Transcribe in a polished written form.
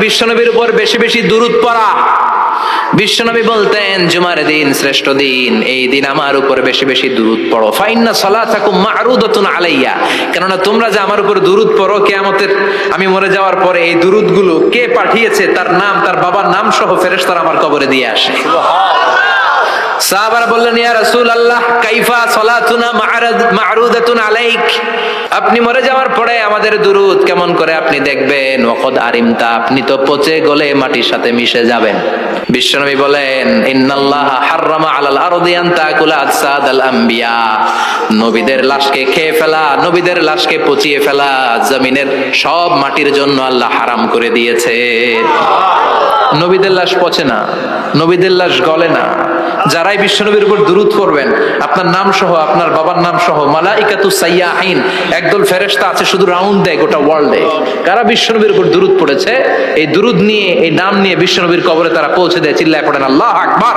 বিশ্বনবীর উপর বেশি বেশি দুরূদ পড়া। বিশ্বনবী বলতেন জুমার দিন শ্রেষ্ঠ দিন, এই দিন আমার উপর বেশি বেশি দুরূদ পড়ো। ফাইন্না সালাতাকুম মা'রুদাতুন আলাইয়া, কেননা তোমরা যে আমার উপর দুরূদ পড়ো, কিয়ামতের আমি মরে যাওয়ার পরে এই দুরূদগুলো কে পাঠিয়েছে তার নাম, তার বাবার নাম সহ ফেরেশতারা আমার কবরে দিয়ে আসে। সাহাবারা বললেন ইয়া রাসূলুল্লাহ কাইফা সালাতুনা মা'রুদাতুন আলাইক, আপনি মরে যাওয়ার পরে আমাদের দুরূদ কেমন করে আপনি দেখবেন? ওয়াকাদ আরিমতা, আপনি তো পচে গলে মাটির সাথে মিশে যাবেন। বিশ্বনবী বলেন ইন্নাল্লাহা হাররামা আলাল আরদি আন তাকুলা আজসাদাল আম্বিয়া, নবীদের লাশকে খেয়ে ফেলা, নবীদের লাশকে পচিয়ে ফেলা জমিনের সব মাটির জন্য আল্লাহ হারাম করে দিয়েছে। নবীদের লাশ পচে না, নবীদের লাশ গলে না। যারাই বিশ্বনবীর উপর দুরূদ পড়বেন, আপনার নাম সহ, আপনার বাবার নাম সহ, মালাইকাতু সাইয়াহিন, একদল ফেরেশতা আছে শুধু রাউন্ড দেয় গোটা ওয়ার্ল্ডে। কারা বিশ্বনবীর উপর দুরূদ পড়েছে, এই দুরূদ নিয়ে, এই নাম নিয়ে বিশ্বনবীর কবরে তারা পৌঁছে দেয়। চিল্লায় পড়েন আল্লাহু আকবার।